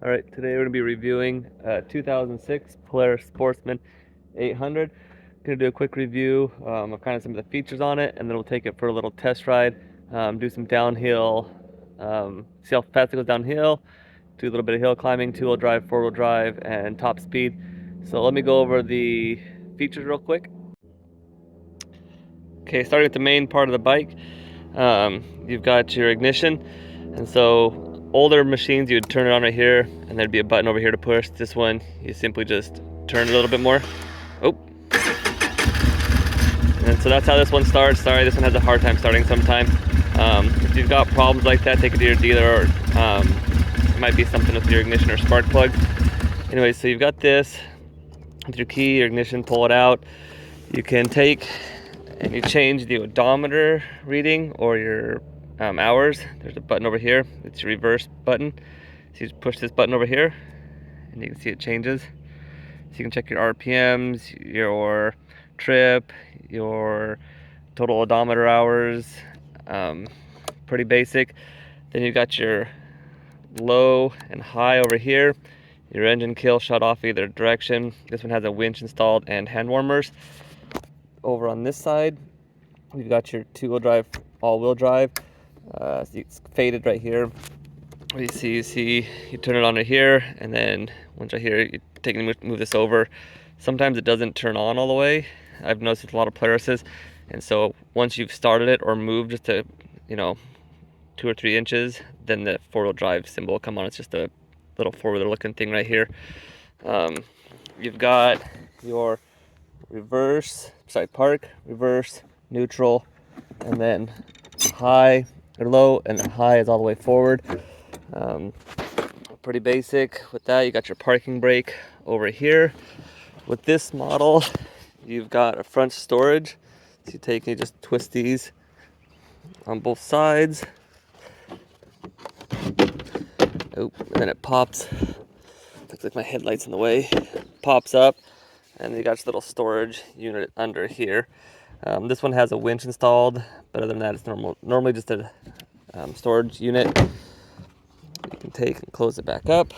All right, today we're going to be reviewing 2006 Polaris Sportsman 800. Going to do a quick review of kind of some of the features on it, and then we'll take it for a little test ride, do some downhill, see how fast it goes downhill, do a little bit of hill climbing, two-wheel drive, four-wheel drive, and top speed. So let me go over the features real quick. Okay, starting with the main part of the bike, you've got your ignition, and so older machines, you would turn it on right here, and there'd be a button over here to push. This one, you simply just turn it a little bit more. Oh. And so that's how this one starts. Sorry, this one has a hard time starting sometimes. If you've got problems like that, take it to your dealer, or it might be something with your ignition or spark plug. Anyway, so you've got this. With your key, your ignition, pull it out. You can take and you change the odometer reading or your hours. There's a button over here. It's your reverse button. So you just push this button over here and you can see it changes. So you can check your RPMs, your trip, your total odometer hours. Pretty basic. Then you've got your low and high over here. Your engine kill shut off either direction. This one has a winch installed and hand warmers. Over on this side, we've got your two-wheel drive, all-wheel drive. It's faded right here. You turn it on right here, and then once right here, you take and move this over. Sometimes it doesn't turn on all the way. I've noticed with a lot of Polarises, and so once you've started it or moved just to, 2 or 3 inches, then the four-wheel drive symbol will come on. It's just a little four-wheeler looking thing right here. You've got your park, reverse, neutral, and then high or low, and then high is all the way forward. Pretty basic. With that, you got your parking brake over here. With this model, you've got a front storage. So you just twist these on both sides. Oh, and then it pops. Looks like my headlight's in the way. Pops up, and you got this little storage unit under here. This one has a winch installed, but other than that, it's normally just a storage unit. You can take and close it back up.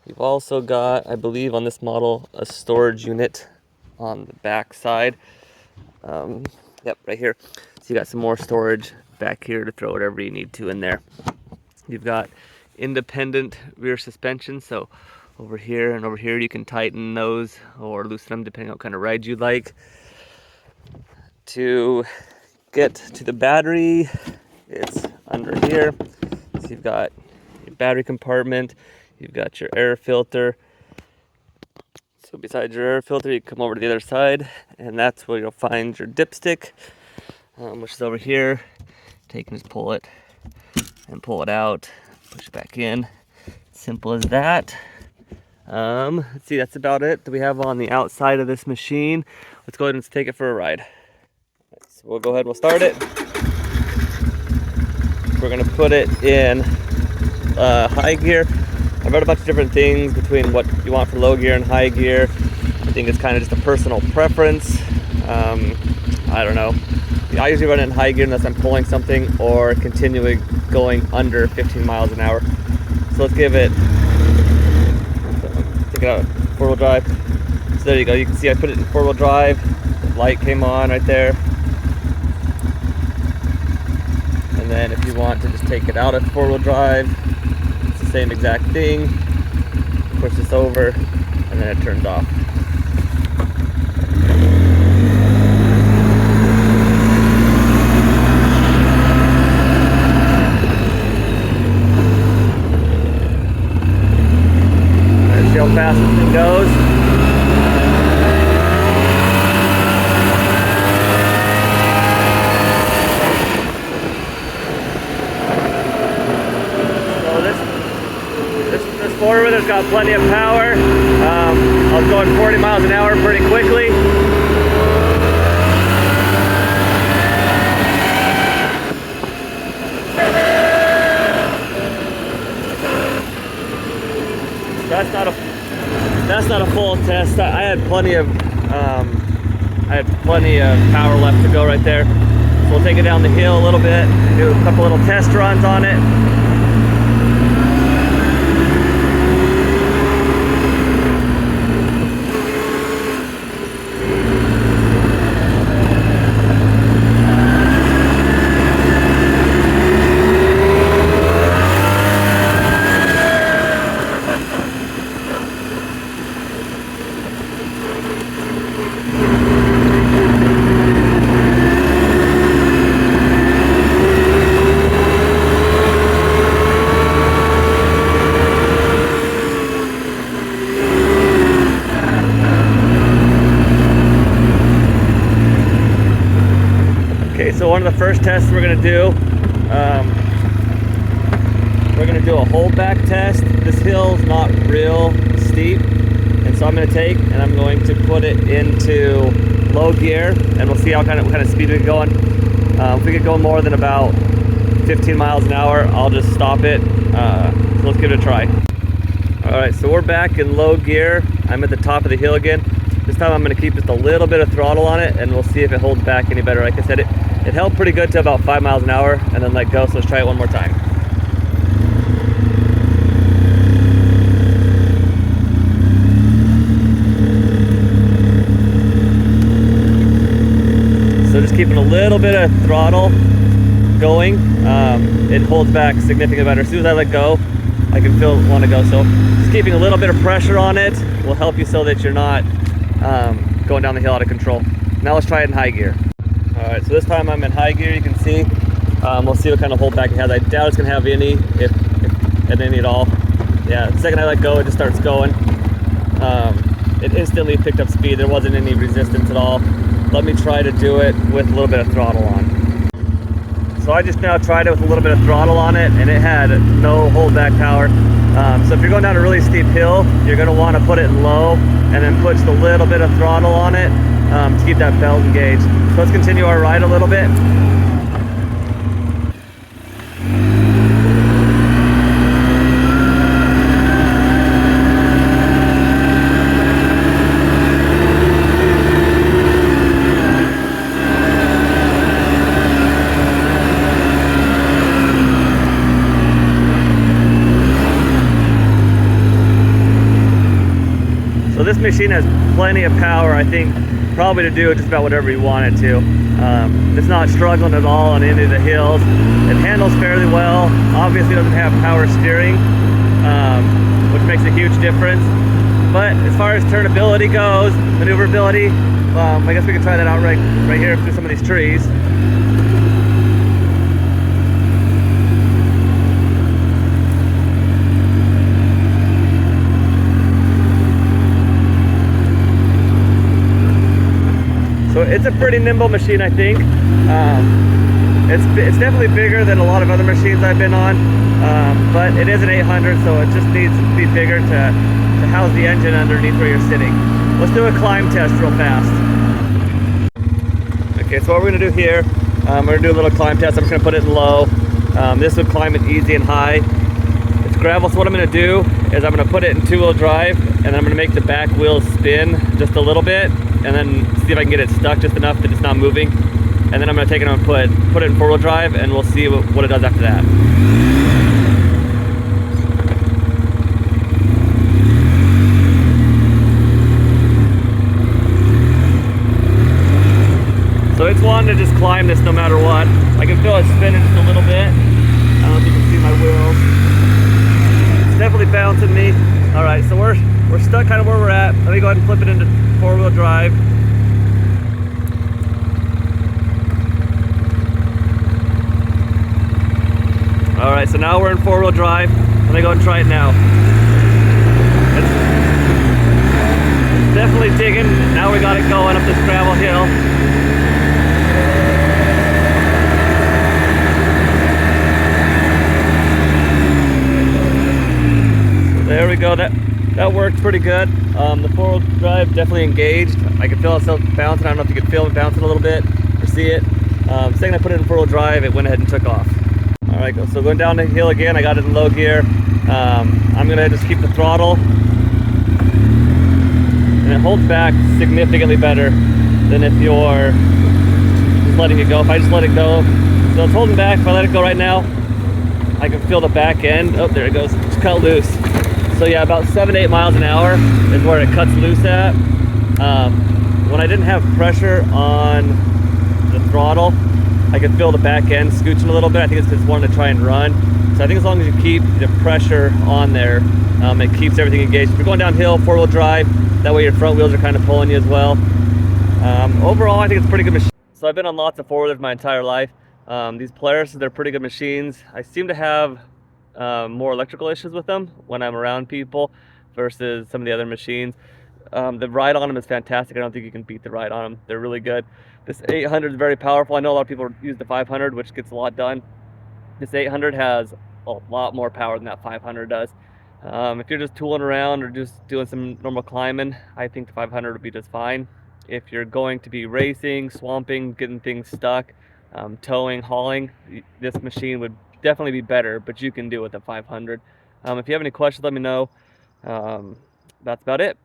You've also got, I believe on this model, a storage unit on the back side. Yep, right here. So you got some more storage back here to throw whatever you need to in there. You've got independent rear suspension, so over here and over here you can tighten those or loosen them depending on what kind of ride you like. To get to the battery, it's under here. So you've got your battery compartment, you've got your air filter. So besides your air filter, you come over to the other side, and that's where you'll find your dipstick, which is over here. Take and just pull it and pull it out, push it back in. Simple as that. Let's see, that's about it that we have on the outside of this machine. Let's go ahead and take it for a ride. So we'll go ahead, we'll start it. We're gonna put it in high gear. I've read a bunch of different things between what you want for low gear and high gear. I think it's kind of just a personal preference. I don't know. I usually run it in high gear unless I'm pulling something or continuing going under 15 miles an hour. So let's give it, take it out, four-wheel drive. So there you go, you can see I put it in four-wheel drive. The light came on right there. And then if you want to just take it out of four-wheel drive, it's the same exact thing. Push this over, and then it turns off. See how fast this thing goes. So this four-wheeler's got plenty of power. I was going 40 miles an hour pretty quickly. That's not a full test. I had plenty of power left to go right there. So we'll take it down the hill a little bit, do a couple little test runs on it. one of the first tests we're gonna do. We're gonna do a holdback test. This hill's not real steep, and so I'm gonna take and I'm going to put it into low gear, and we'll see what kind of speed we get going. If we get going more than about 15 miles an hour, I'll just stop it. So let's give it a try. All right, so we're back in low gear. I'm at the top of the hill again. This time I'm gonna keep just a little bit of throttle on it, and we'll see if it holds back any better. Like I said, it held pretty good to about 5 miles an hour and then let go, so let's try it one more time. So just keeping a little bit of throttle going, it holds back significantly better. As soon as I let go, I can feel it want to go. So just keeping a little bit of pressure on it will help you so that you're not going down the hill out of control. Now let's try it in high gear. All right, so this time I'm in high gear, you can see. We'll see what kind of holdback it has. I doubt it's gonna have any, if any at all. Yeah, the second I let go, it just starts going. It instantly picked up speed. There wasn't any resistance at all. Let me try to do it with a little bit of throttle on. So I just now tried it with a little bit of throttle on it, and it had no holdback power. So if you're going down a really steep hill, you're going to want to put it in low and then put just a little bit of throttle on it to keep that belt engaged. So let's continue our ride a little bit. So this machine has plenty of power, I think, probably to do just about whatever you want it to. It's not struggling at all on any of the hills. It handles fairly well. Obviously doesn't have power steering, which makes a huge difference. But as far as turnability goes, maneuverability, I guess we can try that out right here through some of these trees. So it's a pretty nimble machine, I think. It's definitely bigger than a lot of other machines I've been on, but it is an 800, so it just needs to be bigger to house the engine underneath where you're sitting. Let's do a climb test real fast. Okay, so what we're gonna do here, we're gonna do a little climb test. I'm just gonna put it in low. This would climb it easy and high. It's gravel, so what I'm gonna do is I'm gonna put it in two-wheel drive, and I'm gonna make the back wheels spin just a little bit, and then see if I can get it stuck just enough that it's not moving. And then I'm gonna take it and put it in four-wheel drive, and we'll see what it does after that. So it's wanting to just climb this no matter what. I can feel it spinning just a little bit. I don't know if you can see my wheels. It's definitely bouncing me. All right, so we're stuck kind of where we're at. Let me go ahead and flip it into four-wheel drive. All right, so now we're in four-wheel drive. Let me go and try it now. It's definitely digging. Now we got it going up this gravel hill. So there we go. That worked pretty good. The four-wheel drive definitely engaged. I can feel itself bouncing. I don't know if you can feel it bouncing a little bit or see it. Second I put it in four-wheel drive, it went ahead and took off. All right, so going down the hill again, I got it in low gear. I'm gonna just keep the throttle, and it holds back significantly better than if you're just letting it go. If I just let it go, so it's holding back. If I let it go right now, I can feel the back end. Oh, there it goes, it's cut loose. So yeah, about 7 to 8 miles an hour is where it cuts loose at. When I didn't have pressure on the throttle, I can feel the back end scooching a little bit. I think it's because it's wanting to try and run. So I think as long as you keep the pressure on there, it keeps everything engaged. If you're going downhill, four-wheel drive, that way your front wheels are kind of pulling you as well. Overall, I think it's a pretty good machine. So I've been on lots of four-wheelers my entire life. These Polaris, they're pretty good machines. I seem to have more electrical issues with them when I'm around people versus some of the other machines. The ride on them is fantastic. I don't think you can beat the ride on them. They're really good. This 800 is very powerful. I know a lot of people use the 500, which gets a lot done. This 800 has a lot more power than that 500 does. If you're just tooling around or just doing some normal climbing, I think the 500 would be just fine. If you're going to be racing, swamping, getting things stuck, towing, hauling, this machine would definitely be better, but you can do it with the 500. If you have any questions, let me know. That's about it.